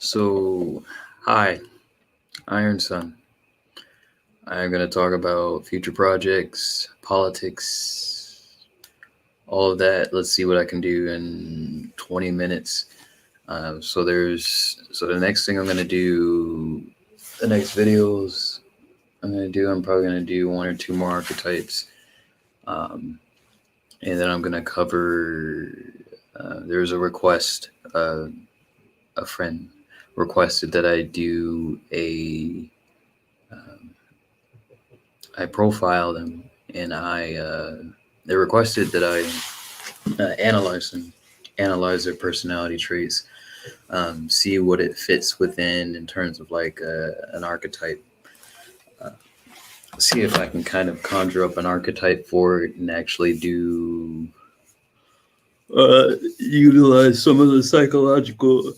So, hi, Iron Sun. I'm going to talk about future projects, politics, all of that. Let's see what I can do in 20 minutes. So the next thing I'm going to do, the next videos I'm probably going to do one or two more archetypes. Um, and then I'm going to cover, there's a request, a friend requested that I do um, I profile them, and they requested that I analyze their personality traits, see what it fits within in terms of like an archetype. Uh, See if I can kind of conjure up an archetype for it and actually do utilize some of the psychological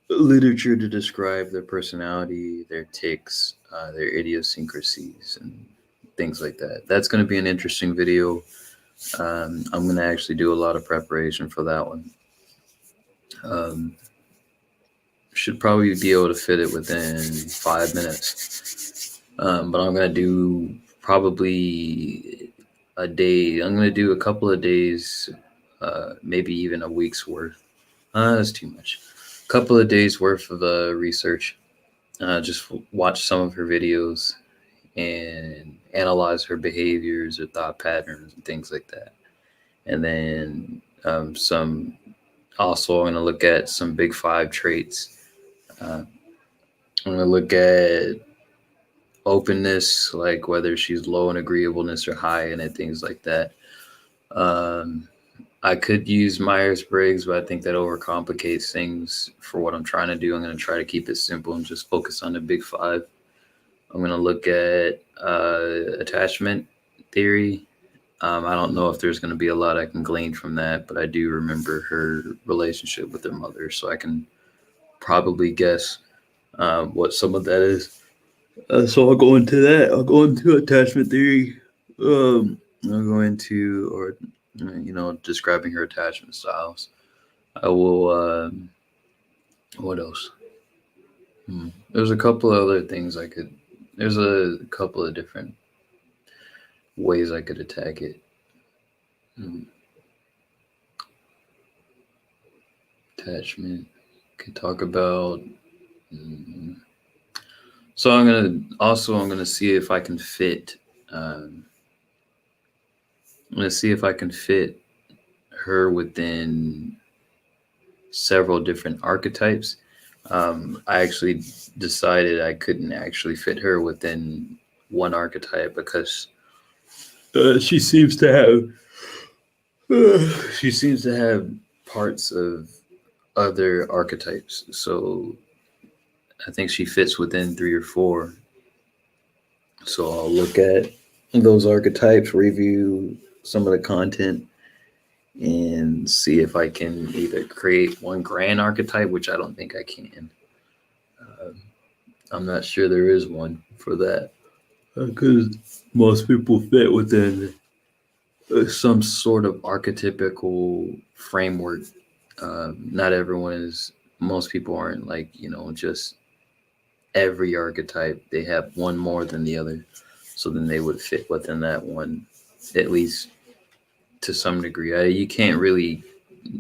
literature to describe their personality, their ticks, their idiosyncrasies, and things like that. That's going to be an interesting video. I'm going to actually do a lot of preparation for that one. Um, should probably be able to fit it within 5 minutes. But I'm going to do probably a day. I'm going to do a couple of days, maybe even a week's worth. That's too much. A couple of days worth of research. Just watch some of her videos and analyze her behaviors or thought patterns and things like that. And then some also, I'm going to look at some big five traits. Uh, I'm going to look at openness, like whether she's low in agreeableness or high in it, things like that. Um, I could use Myers Briggs, but I think that overcomplicates things for what I'm trying to do. I'm going to try to keep it simple and just focus on the big five. I'm going to look at attachment theory. I don't know if there's going to be a lot I can glean from that, but I do remember her relationship with her mother, so I can probably guess what some of that is. So I'll go into that. I'll go into attachment theory. I'll go into, or describing her attachment styles. I will. What else? There's a couple of other things I could. There's a couple of different ways I could attack it. Attachment. Could talk about. So I'm gonna see if I can fit. I'm gonna see if I can fit her within several different archetypes. I actually decided I couldn't actually fit her within one archetype because she seems to have parts of other archetypes. So I think she fits within three or four. So I'll look at those archetypes, review some of the content, and see if I can either create one grand archetype, which I don't think I can. I'm not sure there is one for that because most people fit within some sort of archetypical framework. Not everyone is. Most people aren't like just every archetype. They have one more than the other, so then they would fit within that one, at least to some degree. You can't really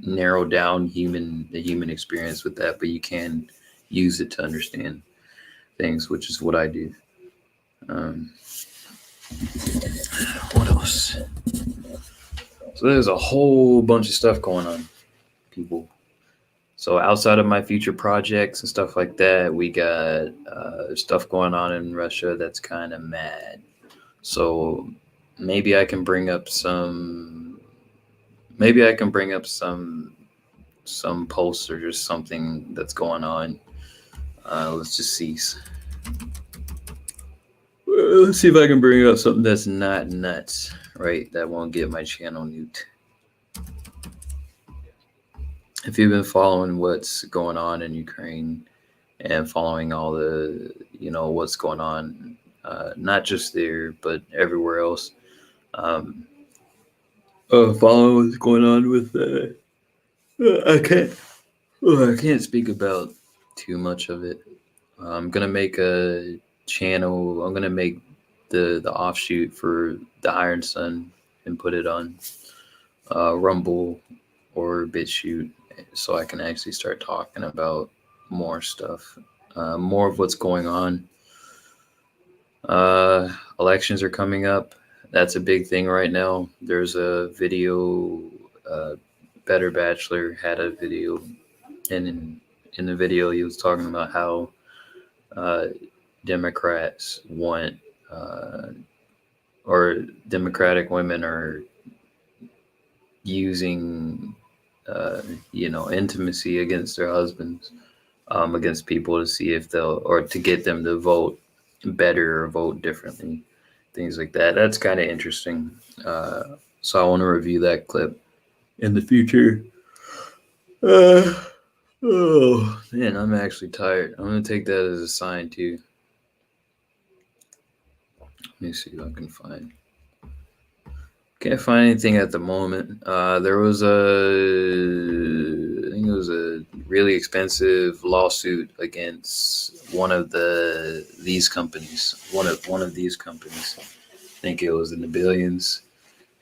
narrow down the human experience with that, but you can use it to understand things, which is what I do. Um, what else? So there's a whole bunch of stuff going on, people. So outside of my future projects and stuff like that, we got stuff going on in Russia that's kind of mad. So maybe I can bring up some. Maybe I can bring up some posts or just something that's going on. Let's just see. Let's see if I can bring up something that's not nuts, right? That won't get my channel nuked. If you've been following what's going on in Ukraine and following all the, what's going on, not just there, but everywhere else, following what's going on with, I can't speak about too much of it. I'm gonna make a channel. I'm gonna make the offshoot for the Iron Sun and put it on Rumble or BitChute, so I can actually start talking about more stuff, more of what's going on. Elections are coming up. That's a big thing right now. There's a video. Better Bachelor had a video, and in the video he was talking about how uh, Democrats want, uh, or Democratic women are using, intimacy against their husbands, against people to see if they'll, or to get them to vote better or vote differently, things like that. That's kind of interesting. So I want to review that clip in the future. Uh, oh man, I'm actually tired. I'm gonna take that as a sign too. Let me see what I can find. Can't find anything at the moment. There was I think it was a really expensive lawsuit against one of these companies. One of these companies. I think it was in the billions.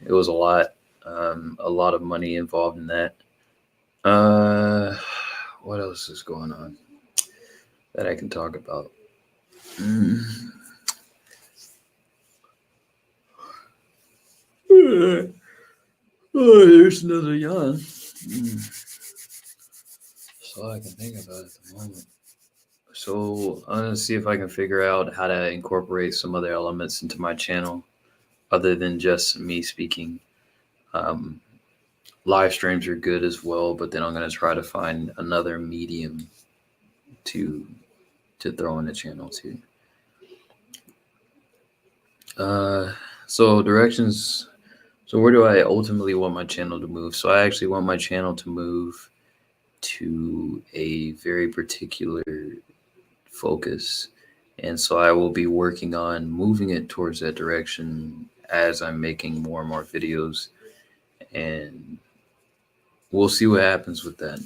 It was a lot of money involved in that. What else is going on that I can talk about? Oh, there's another yawn. That's all I can think about at the moment. So I'm gonna see if I can figure out how to incorporate some other elements into my channel, other than just me speaking. Um, Live streams are good as well, but then I'm gonna try to find another medium to throw in the channel too. So directions. So where do I ultimately want my channel to move? So I actually want my channel to move to a very particular focus. And so I will be working on moving it towards that direction as I'm making more and more videos. And we'll see what happens with that.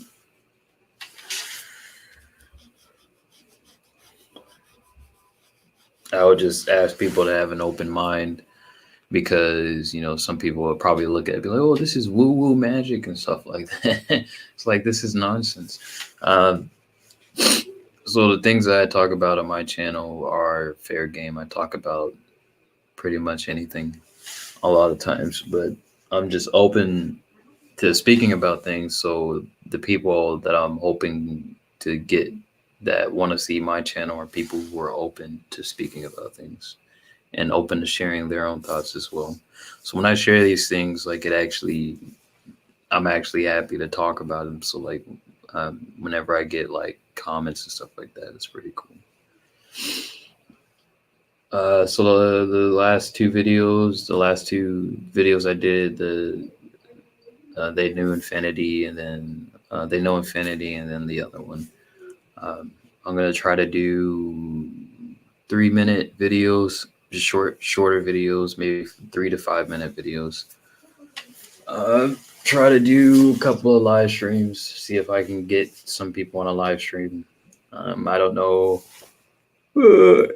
I would just ask people to have an open mind, because some people will probably look at it and be like, oh, this is woo woo magic and stuff like that. It's like, this is nonsense. So the things that I talk about on my channel are fair game. I talk about pretty much anything a lot of times, but I'm just open to speaking about things. So the people that I'm hoping to get that want to see my channel are people who are open to speaking about things and open to sharing their own thoughts as well. So when I share these things, like, I'm actually happy to talk about them. So like, whenever I get like comments and stuff like that, it's pretty cool. So the last two videos I did, they knew Infinity, and then they know Infinity, and then the other one. I'm gonna try to do 3-minute videos, just shorter videos, maybe 3 to 5 minute videos. Try to do a couple of live streams, see if I can get some people on a live stream. I don't know. Oh,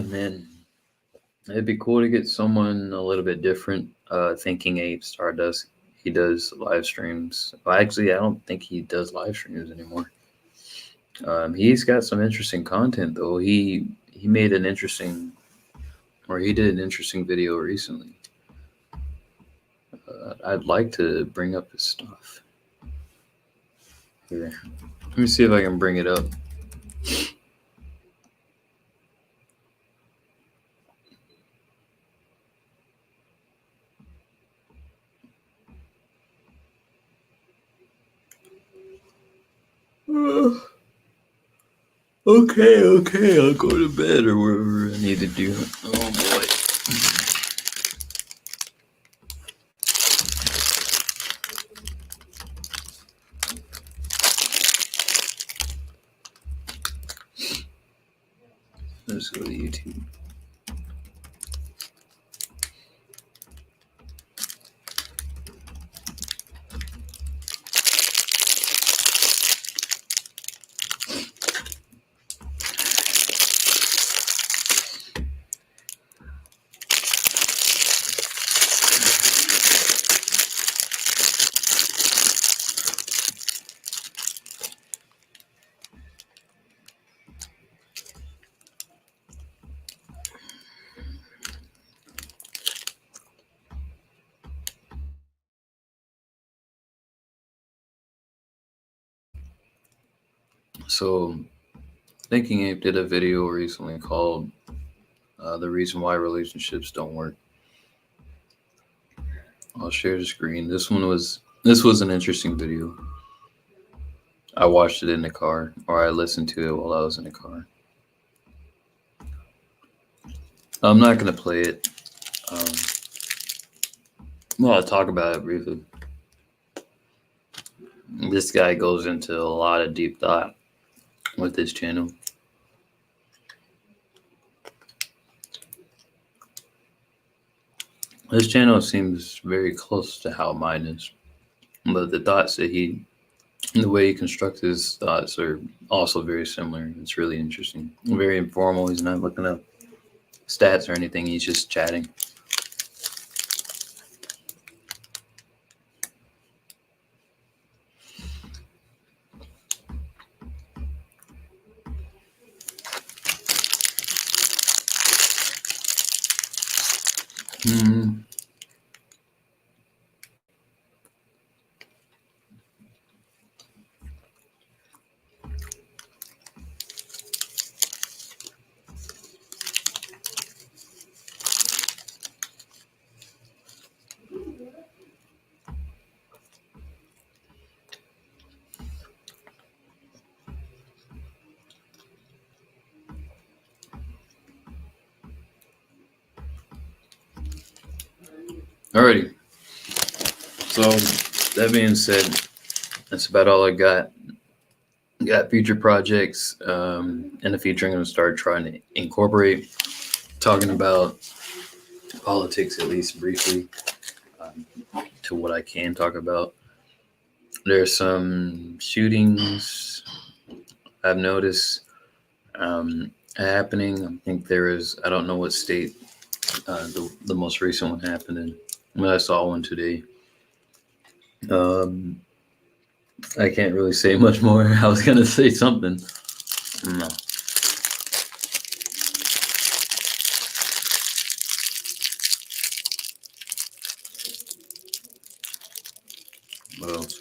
man, it'd be cool to get someone a little bit different. Thinking Ape Stardust, he does live streams. Well, actually, I don't think he does live streams anymore. He's got some interesting content though. He made an interesting, or he did an interesting video recently. I'd like to bring up his stuff. Here, let me see if I can bring it up. Okay, I'll go to bed or whatever I need to do. Oh boy. Let's go to YouTube. So Thinking Ape did a video recently called "The Reason Why Relationships Don't Work." I'll share the screen. This was an interesting video. I watched it in the car, or I listened to it while I was in the car. I'm not gonna play it. Um, well, I'll talk about it briefly. This guy goes into a lot of deep thought with this channel. This channel seems very close to how mine is, but the thoughts that the way he constructs his thoughts are also very similar. It's really interesting. Very informal. He's not looking up stats or anything. He's just chatting. Alrighty. So that being said, that's about all I got. Got future projects. In the future, I'm going to start trying to incorporate talking about politics, at least briefly, to what I can talk about. There's some shootings I've noticed happening. I think there is, I don't know what state the most recent one happened in. I saw one today. I can't really say much more. I was going to say something. No. What else?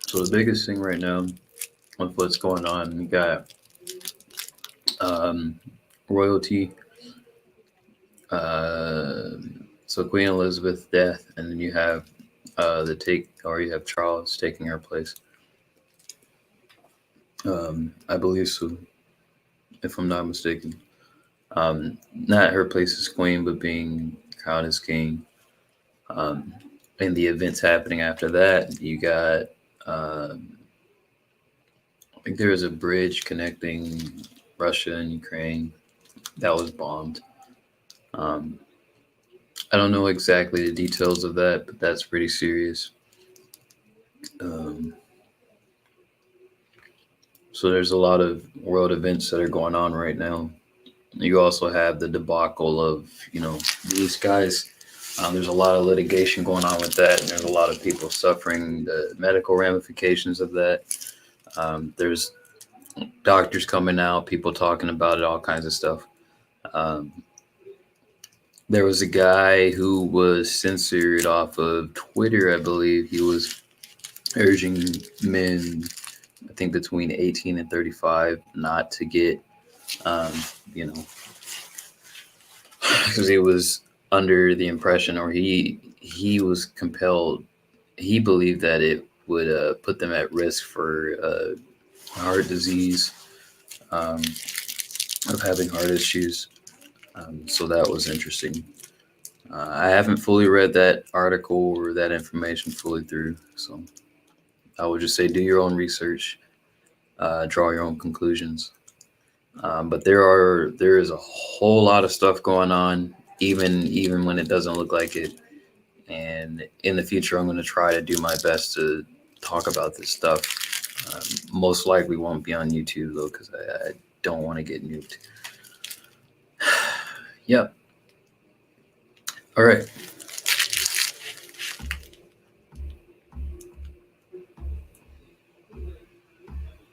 So the biggest thing right now with what's going on, you got royalty. So Queen Elizabeth's death, and then you have you have Charles taking her place. I believe so, if I'm not mistaken. Not her place as queen, but being crowned as king. And the events happening after that, you got, I think there was a bridge connecting Russia and Ukraine that was bombed. I don't know exactly the details of that, but that's pretty serious. So there's a lot of world events that are going on right now. You also have the debacle of, these guys. There's a lot of litigation going on with that, and there's a lot of people suffering the medical ramifications of that. There's doctors coming out, people talking about it, all kinds of stuff. There was a guy who was censored off of Twitter, I believe. He was urging men, I think between 18 and 35, not to get, because he was under the impression, or he was compelled, he believed that it would put them at risk for heart disease, of having heart issues. So that was interesting. I haven't fully read that article or that information fully through, so I would just say do your own research, draw your own conclusions. But there is a whole lot of stuff going on, even when it doesn't look like it. And in the future, I'm going to try to do my best to talk about this stuff. Most likely won't be on YouTube though, because I don't want to get nuked. Yep. All right.